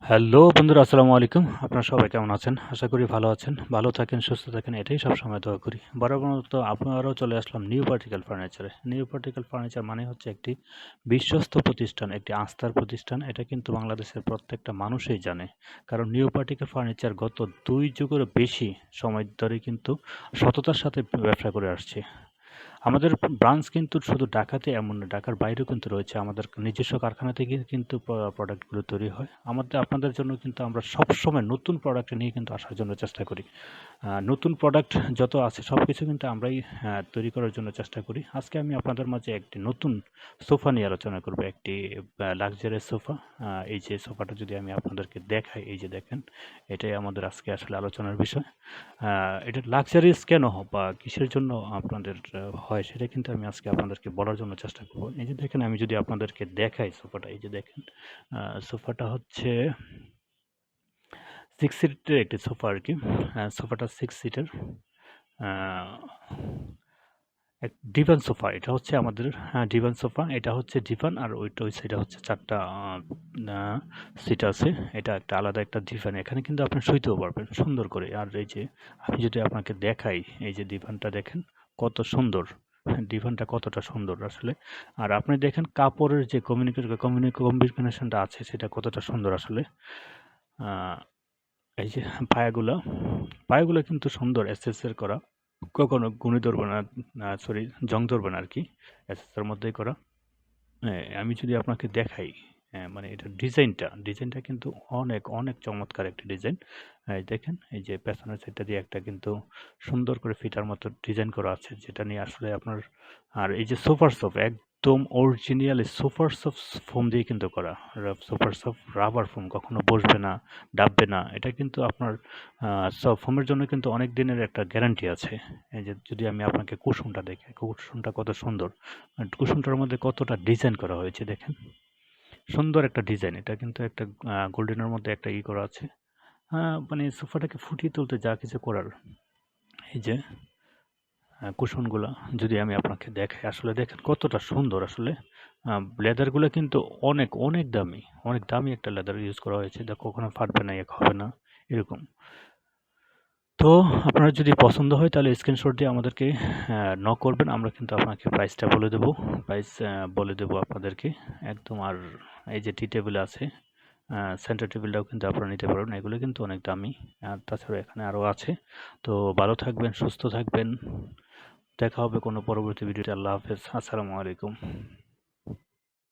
Hello বন্ধুরা, আসসালামু আলাইকুম। আপনারা সবাই কেমন আছেন? আশা করি ভালো আছেন। ভালো থাকেন, সুস্থ থাকেন, এটাই সবসময় দোয়া করি। বরাবর মতো আবারও চলে আসলাম নিউ পার্টিকেল ফার্নিচারে। নিউ পার্টিকেল ফার্নিচার মানে হচ্ছে একটি বিশ্বস্ত প্রতিষ্ঠান, একটি আস্থার প্রতিষ্ঠান। এটা কিন্তু বাংলাদেশের প্রত্যেকটা মানুষই জানে। কারণ নিউ পার্টিকেল ফার্নিচার গত ২ যুগেরও বেশি সময় ধরে কিন্তু সততার সাথে ব্যবসা করে আসছে। আমাদের ব্রাঞ্চ কিন্তু শুধু ঢাকাতে এমন না, ঢাকার বাইরেও কিন্তু রয়েছে। আমাদের নিজস্ব কারখানা থেকে কিন্তু প্রোডাক্টগুলো তৈরি হয়। আপনাদের জন্য কিন্তু আমরা সবসময় নতুন প্রোডাক্ট নিয়ে কিন্তু আসার জন্য চেষ্টা করি। নতুন প্রোডাক্ট যত আছে সবকিছু কিন্তু আমরাই তৈরি করার জন্য চেষ্টা করি। আজকে আমি আপনাদের মাঝে একটি নতুন সোফা নিয়ে আলোচনা করব। একটি লাক্সারিয়াস সোফা। এই যে সোফাটা যদি আমি আপনাদেরকে দেখাই, এই যে দেখেন, এটাই আমাদের আজকে আসলে আলোচনার বিষয়। এটা লাক্সারিয়াস কেন বা কিসের জন্য আপনাদের হয় সেটা কিন্তু আমি আজকে আপনাদেরকে বলার জন্য চেষ্টা করব। এই যে দেখেন, আমি যদি আপনাদেরকে দেখাই সোফাটা, এই যে দেখেন, সোফাটা হচ্ছে 6 সিটের একটি সোফা আরকি। সোফাটা 6 সিটের। আ এক ডিভান সোফা। এটা হচ্ছে আমাদের ডিভান সোফা। এটা হচ্ছে ডিভান, আর ওই সাইডে হচ্ছে ৪ টা আ সিট আছে। এটা একটা আলাদা একটা ডিভান। এখানে কিন্তু আপনি শুইতেও পারবেন সুন্দর করে। আর এই যে আমি যদি আপনাকে দেখাই, এই যে ডিভানটা দেখেন কত সুন্দর। ডিভানটা কতটা সুন্দর আসলে। আর আপনি দেখেন কাপড়ের যে কম্বিনেশনটা আছে সেটা কতটা সুন্দর আসলে। আ এই যে পায়াগুলা, পায়াগুলা কিন্তু সুন্দর এসএস এর করা। কখনো গুণে ধরবে না, সরি, জং ধরবে না আরকি। এসএস এর মধ্যেই করা। হ্যাঁ, আমি যদি আপনাকে দেখাই, মানে এটার ডিজাইনটা কিন্তু অনেক, অনেক চমৎকার একটি ডিজাইন। এই দেখেন, এই যে পেছনের সাইডটা দিয়ে একটা কিন্তু সুন্দর করে ফিতার মতো ডিজাইন করা আছে, যেটা নিয়ে আসলে আপনার। আর এই যে সোফার সফট, একদম অরিজিনাল সুপার সফট ফোম দিয়ে কিন্তু করা। সুপার সফট রাবার ফোম, কখনো বসবে না, ডাববে না। এটা কিন্তু আপনার ফোমের জন্য কিন্তু অনেক দিনের একটা গ্যারান্টি আছে। এই যে যদি আমি আপনাকে কুশনটা দেখাই, কুশনটা কত সুন্দর। কুশনটার মধ্যে কতটা ডিজাইন করা হয়েছে দেখেন। সুন্দর একটা ডিজাইন। এটা কিন্তু একটা গোল্ডেনের মধ্যে একটা করা আছে। মানে সোফাটাকে ফুটিয়ে তুলতে যা কিছু করার, এই যে কুশনগুলা যদি আমি আপনাকে দেখাই, আসলে দেখেন কতটা সুন্দর আসলে। লেদারগুলা কিন্তু অনেক, অনেক দামি। অনেক দামি একটা লেদার ইউজ করা হয়েছে। যা কখনো ফাটবে না, হবে না, এরকম। তো আপনার যদি পছন্দ হয় তাহলে স্ক্রিনশট দিয়ে আমাদেরকে নক করবেন। আমরা কিন্তু আপনাকে প্রাইসটা বলে দেবো। প্রাইস বলে দেবো আপনাদেরকে একদম। আর এই যে টি টেবিল আছে, সেন্টার টেবিলটাও কিন্তু আপনারা নিতে পারবেন। এগুলো কিন্তু অনেক দামি। আর তাছাড়া এখানে আরও আছে। তো ভালো থাকবেন, সুস্থ থাকবেন। দেখা হবে কোনো পরবর্তী ভিডিওতে। আল্লাহ হাফেজ। আসসালামু আলাইকুম।